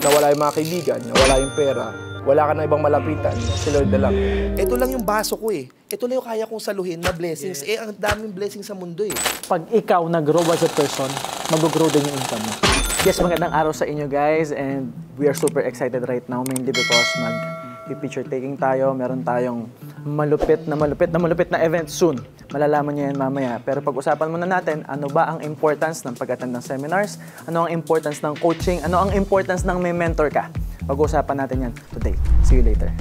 nawala yung mga kaibigan, nawala yung pera, wala ka na ibang malapitan, si Lord na lang. Ito lang yung baso ko eh. Ito lang yung kaya kong saluhin na blessings. Eh, ang daming blessings sa mundo eh. Pag ikaw nag-grow as a person, mag-grow din yung income mo. Yes, magandang araw sa inyo guys, and we are super excited right now mainly because mag-picture taking tayo. Meron tayong malupit na event soon. Malalaman niyo yan mamaya. Pero pag-usapan muna natin, ano ba ang importance ng pag-attend ng seminars? Ano ang importance ng coaching? Ano ang importance ng may mentor ka? Pag-usapan natin yan today. See you later.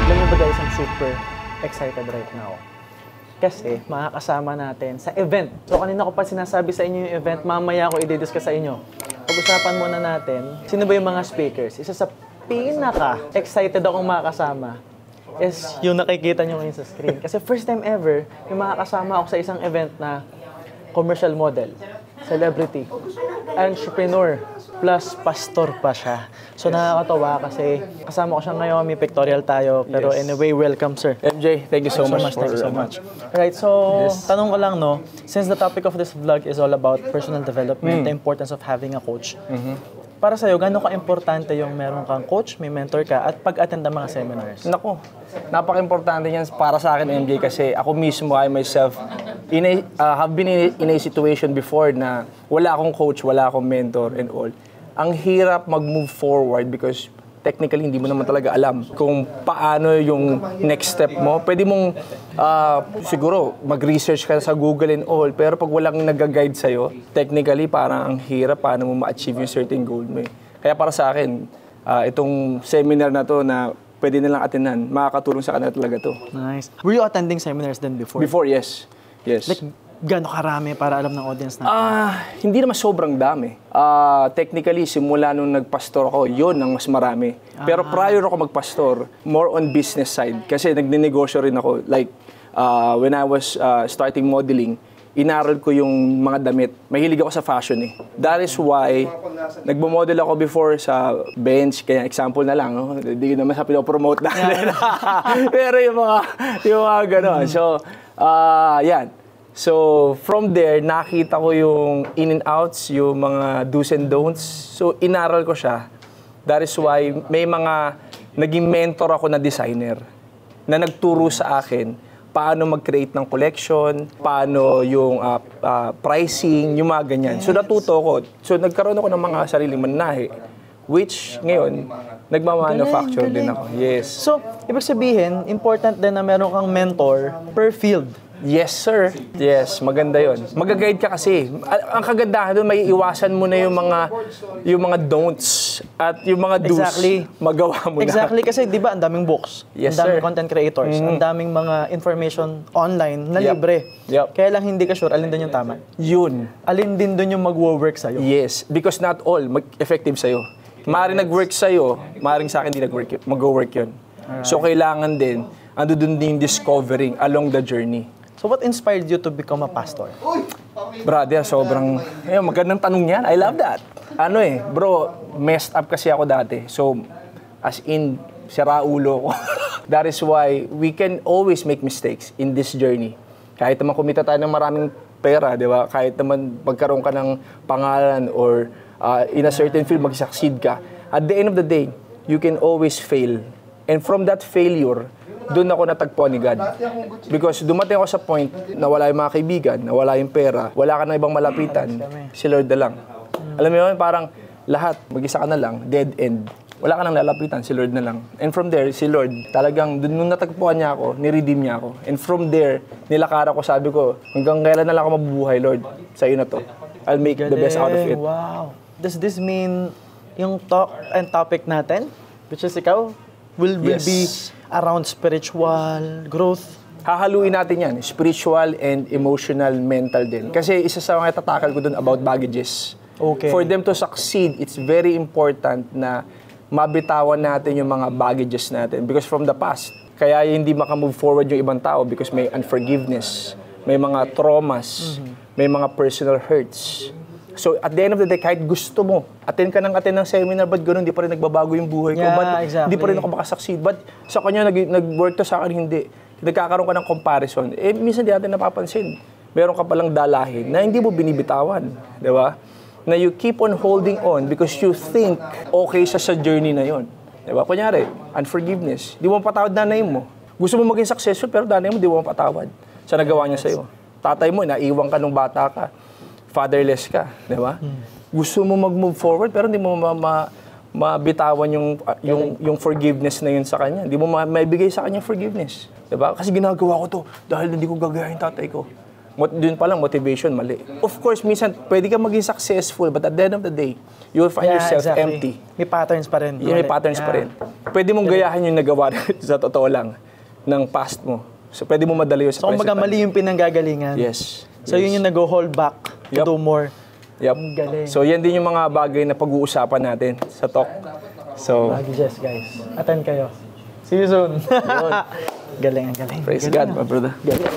Alam niyo ba guys, I'm super excited right now. Kasi makakasama natin sa event. So kanina ko pa sinasabi sa inyo yung event, mamaya ako i-discuss sa inyo. Pag-usapan muna natin, sino ba yung mga speakers? Isa sa pinaka-excited akong makakasama is yung nakikita nyo ngayon sa screen. Kasi first time ever, yung makakasama ako sa isang event na commercial model, celebrity, entrepreneur, plus pastor pa siya. So nakakatawa kasi kasama ko siya ngayon, may pictorial tayo. Pero anyway, welcome sir. MJ, thank you so much. Thank you so much. Alright, so tanong ko lang no, since the topic of this vlog is all about personal development, the importance of having a coach. Para sa'yo, gano'n ka-importante yung meron kang coach, may mentor ka, at pag-attend ng mga seminars? Naku, napaka-importante yan para sa akin, MJ, kasi ako mismo, I myself, have been in a situation before na wala akong coach, wala akong mentor and all. Ang hirap mag-move forward because technically, hindi mo naman talaga alam kung paano yung next step mo. Pwede mong, siguro, mag-research ka sa Google and all, pero pag walang nag-guide sa'yo, technically, parang ang hirap paano mo ma-achieve yung certain goal mo. Kaya para sa akin, itong seminar na to na pwede nilang attendan, makakatulong sa kanila talaga to. Nice. Were you attending seminars then before? Before, yes. Yes. Like, gano'ng karami para alam ng audience natin? Hindi naman sobrang dami. Technically, simula nung nagpastor ako, yun ang mas marami. Pero prior ako magpastor, more on business side. Kasi nagninegosyo rin ako. Like, when I was starting modeling, inaral ko yung mga damit. Mahilig ako sa fashion eh. That is why, nagmo-model ako before sa bench. Kaya example na lang, no? Hindi naman sa pinopromote natin. Pero yung mga gano'n. So, yan. So, from there, nakita ko yung in and outs, yung mga do's and don'ts. So, inaral ko siya. That is why may mga naging mentor ako na designer na nagturo sa akin paano mag-create ng collection, paano yung pricing, yung mga ganyan. So, natuto ko. So, nagkaroon ako ng mga sariling mananahi, which ngayon, nagmamanufacture din ako. Yes. So, ibig sabihin, important din na meron kang mentor per field. Yes, sir. Yes, maganda yon. Mag-guide ka kasi. Ang kagandahan doon, may iwasan mo na yung mga don'ts at yung mga do's. Exactly. Magawa mo na. Exactly, kasi di ba ang daming books, yes, ang daming sir. content creators, ang daming mga information online na libre. Yep. Kaya lang hindi ka sure alin din yung tama. Yun. Alin din doon yung mag-work sa'yo. Yes, because not all effective sa'yo. Maaaring nag-work sa'yo, maaaring sa akin di mag-work yun. So, kailangan din, ando dun din discovering along the journey. So what inspired you to become a pastor? Brother, sobrang magandang tanong yan. I love that. Bro, messed up kasi ako dati. So, as in, sira ulo ko. That is why we can always make mistakes in this journey. Kahit naman kumita tayo ng maraming pera, di ba? Kahit naman magkaroon ka ng pangalan or in a certain field, mag-succeed ka. At the end of the day, you can always fail. And from that failure, doon ako natagpuan ni God. Because dumating ako sa point na wala yung mga kaibigan, na wala yung pera, wala ka na ibang malapitan, si Lord na lang. Alam mo yun, parang lahat, mag-isa ka na lang, dead end. Wala ka nang lalapitan, si Lord na lang. And from there, si Lord, talagang nung natagpuan niya ako, ni-redeem niya ako. And from there, nilakara ko, sabi ko, hanggang kailan na lang ako mabubuhay, Lord, sa iyo na to. I'll make the best out of it. Wow. Does this mean yung talk and topic natin, which is ikaw, will be around spiritual growth? Hahaluin natin yan, spiritual and emotional, mental din. Kasi isa sa mga tatakal ko dun about baggages. Okay. For them to succeed, it's very important na mabitawan natin yung mga baggages natin. Because from the past, kaya hindi makamove forward yung ibang tao because may unforgiveness, may mga traumas, may mga personal hurts. So, at the end of the day, kahit gusto mo, attend ng seminar, but gano'n, hindi pa rin nagbabago yung buhay ko. Yeah, But exactly. hindi pa rin ako makasucceed. But sa kanya, nag-work to, sa akin, hindi. Nagkakaroon ka ng comparison. Minsan di natin napapansin. Meron ka palang dalahin na hindi mo binibitawan. Di ba? Na you keep on holding on because you think okay sa journey na yon. Di ba? Kunyari, unforgiveness. Di mo patawad nanay mo. Gusto mo maging successful, pero nanay mo, di mo patawad sa nagawa niya sa'yo. Tatay mo, naiwan ka nung bata ka. Fatherless ka. Di ba? Gusto mo mag-move forward, pero hindi mo mabitawan yung forgiveness na yun sa kanya. Hindi mo maibigay sa kanya forgiveness. Di ba? Kasi ginagawa ko to dahil hindi ko gagayahin tatay ko. Doon pa lang, motivation, mali. Of course, minsan, pwede ka maging successful, but at the end of the day, you will find yourself empty. May patterns pa rin. May patterns pa rin. Pwede mong gayahin yung nagawa sa totoo lang ng past mo. So, pwede mo madali yun sa present. So, kumbaga mali yung pinanggagalingan. Yes. So, yun yung nag-hold back to do more. Yep. Ang galing. So, yan din yung mga bagay na pag-uusapan natin sa talk. So, Lagi Jess, guys. Attend kayo. See you soon. Galing, ang galing. praise Galing, God, my brother. Galing.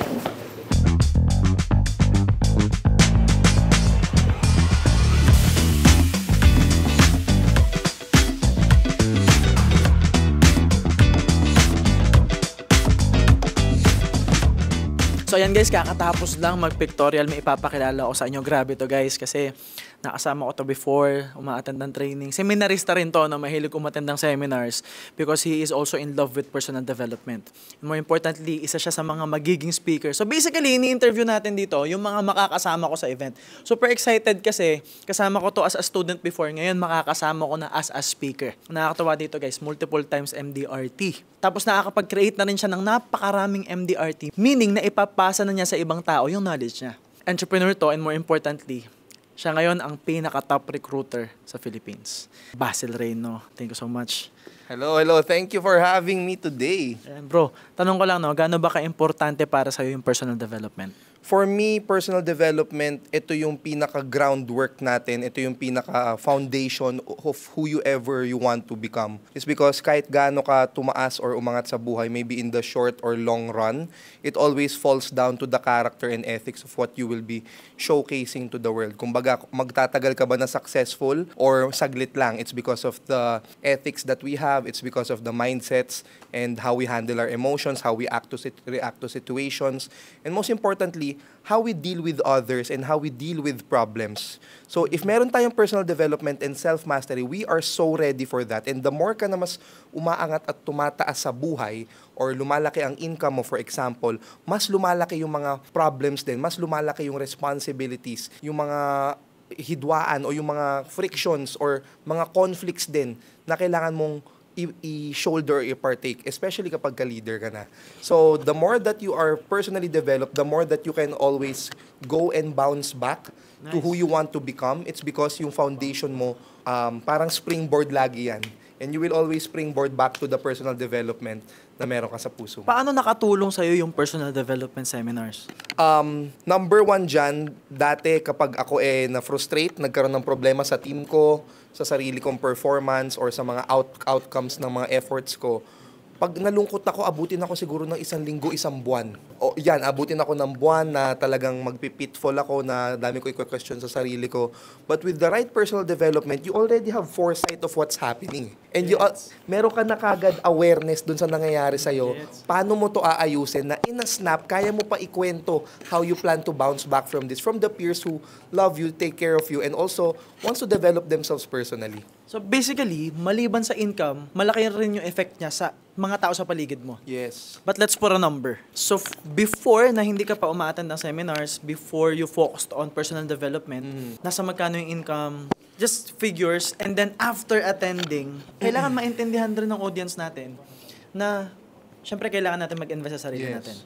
So ayan guys, kakatapos lang mag-pictorial, may ipapakilala ko sa inyo. Grabe to guys, kasi nakasama ko to before, umaattend ng training. Seminarista rin to, no? Mahilig umattend ng seminars because he is also in love with personal development. And more importantly, isa siya sa mga magiging speaker. So basically, ini-interview natin dito yung mga makakasama ko sa event. Super excited kasi kasama ko to as a student before. Ngayon, makakasama ko na as a speaker. Nakakatawa dito guys, multiple times MDRT. Tapos nakakapag-create na rin siya ng napakaraming MDRT, meaning na ipapasa na niya sa ibang tao yung knowledge niya. Entrepreneur to, and more importantly, siya ngayon ang pinaka-top recruiter sa Philippines. Basil Reyno, thank you so much. Hello, hello. Thank you for having me today. Ayan, bro, tanong ko lang, no, gaano ba ka-importante para sa'yo yung personal development? For me, personal development, ito yung pinaka-groundwork natin. Ito yung pinaka-foundation of who you ever you want to become. It's because kahit gaano ka tumaas or umangat sa buhay, maybe in the short or long run, it always falls down to the character and ethics of what you will be showcasing to the world. Kumbaga, magtatagal ka ba na successful or saglit lang? It's because of the ethics that we have. It's because of the mindsets and how we handle our emotions, how we react to situations, and most importantly, how we deal with others and how we deal with problems. So if meron tayong personal development and self-mastery, we are so ready for that. And the more ka na mas umaangat at tumataas sa buhay or lumalaki ang income mo, for example, mas lumalaki yung mga problems din, mas lumalaki yung responsibilities, yung mga hidwaan o yung mga frictions or mga conflicts din na kailangan mong i-shoulder or i-partake, especially kapag ka-leader ka na. So, the more that you are personally developed, the more that you can always go and bounce back to who you want to become. It's because yung foundation mo, parang springboard lagi yan. And you will always springboard back to the personal development na meron ka sa puso mo. Paano nakatulong sa'yo yung personal development seminars? Number one dyan, dati kapag ako na-frustrate, nagkaroon ng problema sa team ko, sa sarili kong performance or sa mga outcomes ng mga efforts ko, pag nalungkot ako, abutin ako siguro ng 1 linggo, 1 buwan. O yan, abutin ako ng buwan na talagang magpipitfall ako na dami ko i-question sa sarili ko. But with the right personal development, you already have foresight of what's happening. And meron ka na kagad awareness dun sa nangyayari sa'yo. Paano mo to aayusin na in a snap, kaya mo pa ikwento how you plan to bounce back from this, from the peers who love you, take care of you, and also wants to develop themselves personally. So basically, maliban sa income, malaki rin yung effect niya sa mga tao sa paligid mo. Yes. But let's put a number. So before na hindi ka pa umaattend ng seminars, before you focused on personal development, nasa magkano yung income, just figures, and then after attending, kailangan maintindihan rin ng audience natin na syempre kailangan natin mag-invest sa sarili natin.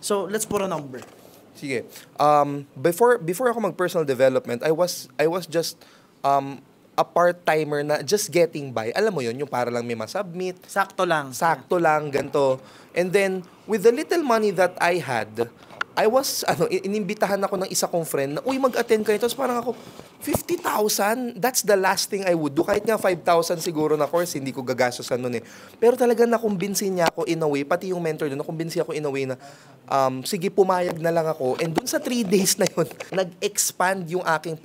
So let's put a number. Sige. Before ako mag-personal development, I was just a part-timer na just getting by. Alam mo yun, yung para lang may masubmit. Sakto lang. Sakto lang, ganito. And then, with the little money that I had, inimbitahan ako ng isa kong friend na, uy, mag-attend kayo. Tapos parang ako, 50,000? That's the last thing I would do. Kahit nga 5,000 siguro na course, hindi ko gagastosan nun eh. Pero talaga nakumbinsi niya ako in a way, pati yung mentor doon, nakumbinsi ako in a way na, sige, pumayag na lang ako. And dun sa 3 days na yun, nag-expand yung aking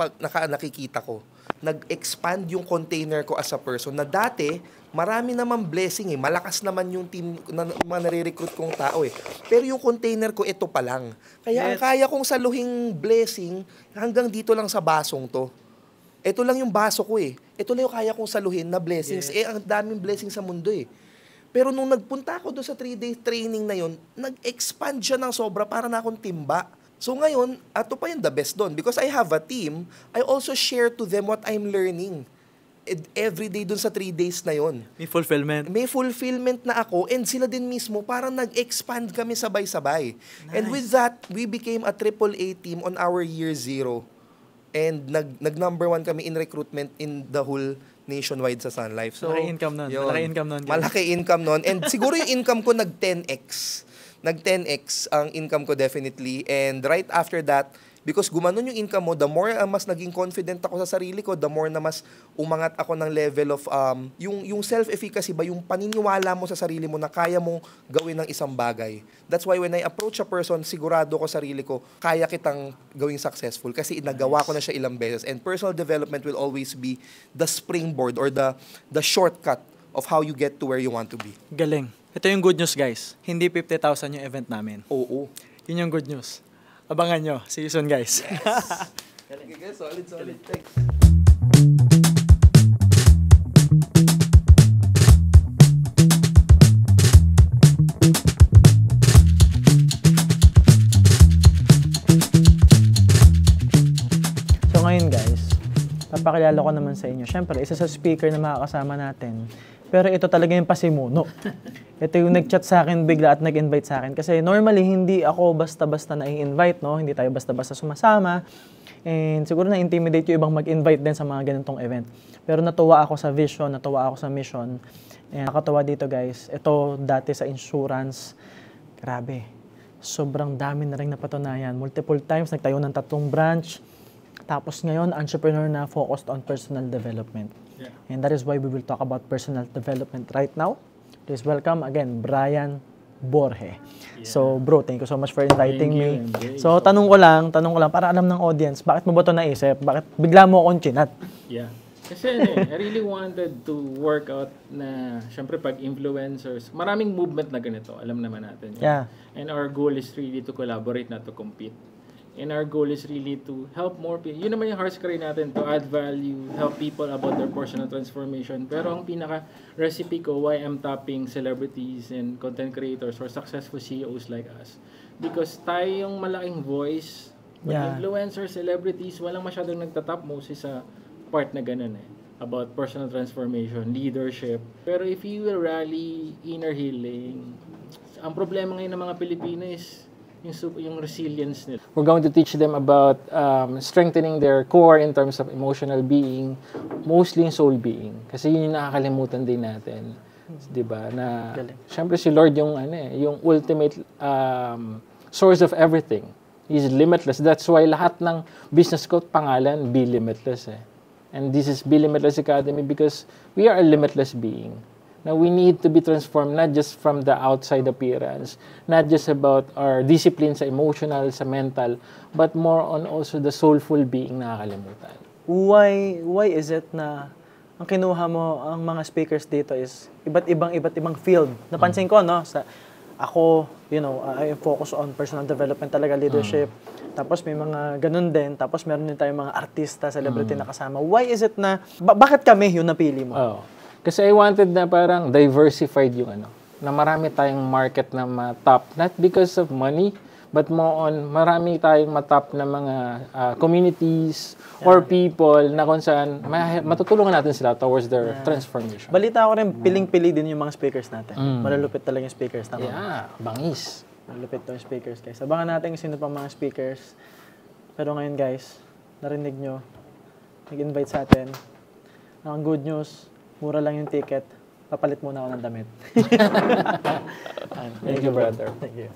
nakikita ko. Nag-expand yung container ko as a person na dati, marami naman blessing eh. Malakas naman yung team na mga nare-recruit kong tao eh. Pero yung container ko, ito pa lang. Kaya ang kaya kong saluhing blessing, hanggang dito lang sa basong to. Ito lang yung baso ko eh. Ito lang yung kaya kong saluhin na blessings. Ang daming blessings sa mundo eh. Pero nung nagpunta ako doon sa 3-day training na yon, nag-expand siya ng sobra para na akong timba. So ngayon, ato pa yung the best doon. Because I have a team, I also share to them what I'm learning. Every day dun sa 3 days na yon. May fulfillment. May fulfillment na ako and sila din mismo parang nag-expand kami sabay-sabay. Nice. And with that, we became a AAA team on our year 0. And nag-number 1 kami in recruitment in the whole nationwide sa Sun Life. So, malaki income nun. Malaki income nun. Malaki income nun. And siguro yung income ko nag-10x. Nag-10x ang income ko definitely. And right after that, because gumanon yung income mo, the more mas naging confident ako sa sarili ko, the more na mas umangat ako ng level of, yung self-efficacy ba, yung paniniwala mo sa sarili mo na kaya mong gawin ng isang bagay. That's why when I approach a person, sigurado ko sarili ko, kaya kitang gawing successful kasi nagawa ko na siya ilang beses. And personal development will always be the springboard or the shortcut of how you get to where you want to be. Galing. Ito yung good news, guys. Hindi 50,000 yung event namin. Oo. Yun yung good news. Abangan nyo. See you soon, guys. Yes. Solid. Thanks. So ngayon, guys, papakilala ko naman sa inyo. Siyempre, isa sa speaker na makakasama natin. Pero ito talaga yung pasimuno. Ito yung nag-chat sa akin bigla at nag-invite sa akin. Kasi normally, hindi ako basta-basta na-invite, no? Hindi tayo basta-basta sumasama. And siguro na-intimidate yung ibang mag-invite din sa mga ganitong event. Pero natuwa ako sa vision, natuwa ako sa mission. And nakatawa dito, guys. Ito dati sa insurance. Grabe. Sobrang dami na rin napatunayan. Multiple times, nagtayo ng 3 branch. Tapos ngayon, entrepreneur na focused on personal development. Yeah. And that is why we will talk about personal development right now. Please welcome again, Brian Borge. Yeah. So bro, thank you so much for inviting me. So tanong ko lang para alam ng audience, bakit mo ba ito naisip? Bakit bigla mo akong chinat? Yeah. Kasi I really wanted to work out na, syempre pag influencers, maraming movement na ganito, alam naman natin. Yun. Yeah. And our goal is really to collaborate, not to compete. And our goal is really to help more people. Yun naman yung heart's cry natin, to add value, help people about their personal transformation. Pero ang pinaka-recipe ko, why I'm tapping celebrities and content creators or successful CEOs like us. Because tayo yung malaking voice, influencers, celebrities, walang masyadong nagtatap mostly sa part na ganun eh. About personal transformation, leadership. Pero if you will rally inner healing, ang problema ngayon ng mga Pilipino is yung resilience nila. We're going to teach them about strengthening their core in terms of emotional being, mostly in soul being. Kasi yun yung nakakalimutan din natin. 'Di ba? Na syempre si Lord yung yung ultimate source of everything. He's limitless. That's why lahat ng business ko pangalan Be Limitless eh. And this is Be Limitless Academy because we are a limitless being. Now, we need to be transformed not just from the outside appearance, not just about our discipline sa emotional, sa mental, but more on also the soulful being na nakakalimutan. Why is it na ang kinuha mo, ang mga speakers dito is iba't ibang field? Napansin ko, no? Ako, I focus on personal development talaga, leadership. Tapos may mga ganun din. Tapos meron din tayong mga artista, celebrity na kasama. Why is it na, bakit kami yung napili mo? Oh. Kasi I wanted na parang diversified yung na marami tayong market na matap. Not because of money, but more on marami tayong matap na mga communities or people na kung saan matutulungan natin sila towards their transformation. Balita ko rin, piling-pili din yung mga speakers natin. Malalupit talaga yung speakers. Tama? Yeah, bangis. Malalupit to yung speakers, guys. Abangan natin kung sino pang mga speakers. Pero ngayon, guys, narinig nyo, nag-invite sa atin. Ang good news, mura lang yung ticket, papalit muna ako ng damit. Thank you, brother. Thank you.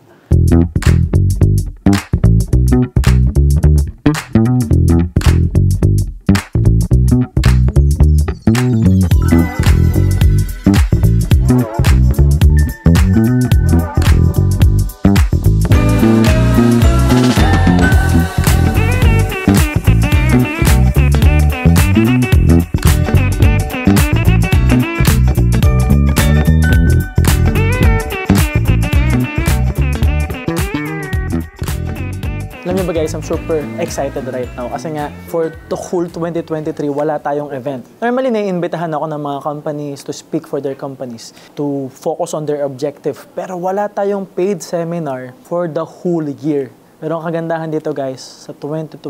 guys, I'm super excited right now kasi nga for the whole 2023 wala tayong event. Normally naiimbitahan ako ng mga companies to speak for their companies, to focus on their objective, pero wala tayong paid seminar for the whole year. Pero ang kagandahan dito guys, sa 2024,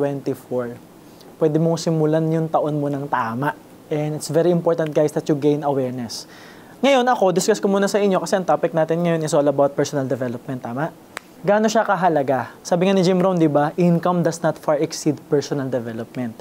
pwede mong simulan yung taon mo ng tama. And it's very important guys that you gain awareness. Ngayon ako, discuss ko muna sa inyo kasi ang topic natin ngayon is all about personal development, tama? Gaano siya kahalaga? Sabi nga ni Jim Rohn, di ba? Income does not far exceed personal development.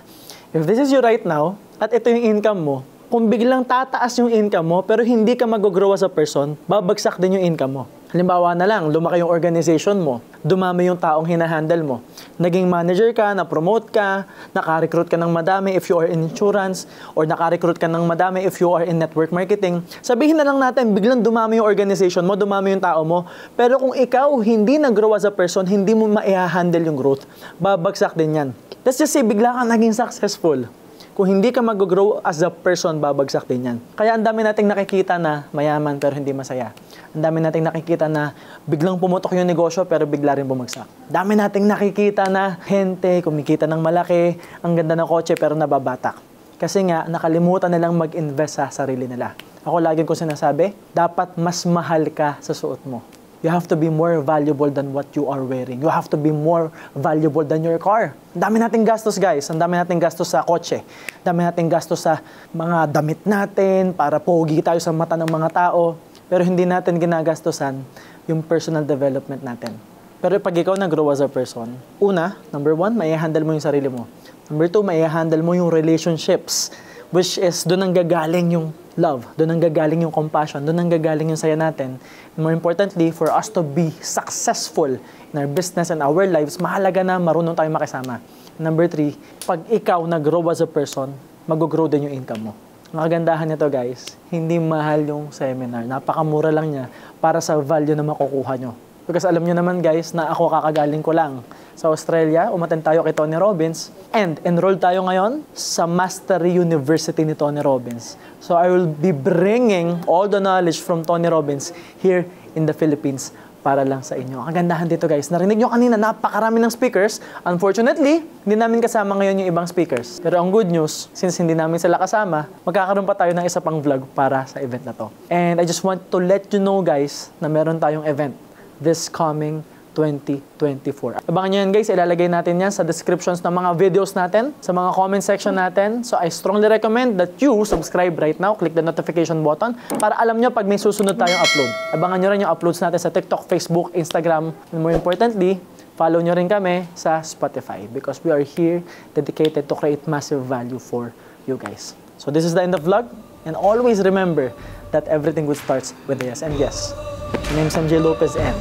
If this is you right now, at ito yung income mo, kung biglang tataas yung income mo, pero hindi ka mag-grow as a person, babagsak din yung income mo. Halimbawa na lang, lumaki yung organization mo, dumami yung taong hinahandle mo. Naging manager ka, na-promote ka, naka-recruit ka ng madami if you are in insurance, or naka-recruit ka ng madami if you are in network marketing. Sabihin na lang natin, biglang dumami yung organization mo, dumami yung tao mo, pero kung ikaw hindi nag-grow as a person, hindi mo ma-handle yung growth, babagsak din yan. Let's just say, bigla ka naging successful. Kung hindi ka mag-grow as a person, babagsak din yan. Kaya ang dami nating nakikita na mayaman pero hindi masaya. Ang dami nating nakikita na biglang pumutok yung negosyo pero bigla rin bumagsak. Dami nating nakikita na gente, kumikita ng malaki, ang ganda ng kotse pero nababatak. Kasi nga, nakalimutan nilang mag-invest sa sarili nila. Ako lagi ko sinasabi, dapat mas mahal ka sa suot mo. You have to be more valuable than what you are wearing. You have to be more valuable than your car. Ang dami nating gastos, guys. Ang dami nating gastos sa kotse. Ang dami nating gastos sa mga damit natin para pogi tayo sa mata ng mga tao. Pero hindi natin ginagastosan yung personal development natin. Pero pag ikaw nag-grow as a person, una, number 1, mai-handle mo yung sarili mo. Number 2, mai-handle mo yung relationships, which is doon ang gagaling yung love, doon ang gagaling yung compassion, doon ang gagaling yung saya natin. And more importantly, for us to be successful in our business and our lives, mahalaga na marunong tayong makisama. Number 3, pag ikaw nag-grow as a person, mag-grow din yung income mo. Ang kagandahan nito guys, hindi mahal yung seminar. Napakamura lang niya para sa value na makukuha nyo. Because alam nyo naman guys, na ako kakagaling ko lang sa Australia, umattend tayo kay Tony Robbins, and enrolled tayo ngayon sa Mastery University ni Tony Robbins. So I will be bringing all the knowledge from Tony Robbins here in the Philippines para lang sa inyo. Ang kagandahan dito guys, narinig nyo kanina, napakarami ng speakers. Unfortunately, hindi namin kasama ngayon yung ibang speakers. Pero ang good news, since hindi namin sila kasama, magkakaroon pa tayo ng isa pang vlog para sa event na to. And I just want to let you know guys, na meron tayong event this coming 2024. Abangan nyo yan guys, ilalagay natin yan sa descriptions ng mga videos natin, sa mga comment section natin. So I strongly recommend that you subscribe right now, click the notification button para alam nyo pag may susunod tayong upload. Abangan nyo rin yung uploads natin sa TikTok, Facebook, Instagram, and more importantly, follow nyo rin kami sa Spotify because we are here dedicated to create massive value for you guys. So this is the end of vlog, and always remember that everything good starts with a yes. And yes, my name is Sanjay Lopez and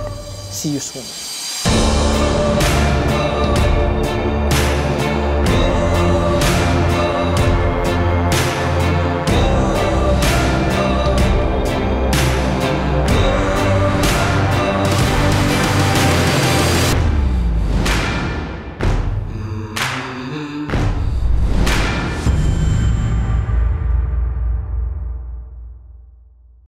see you soon.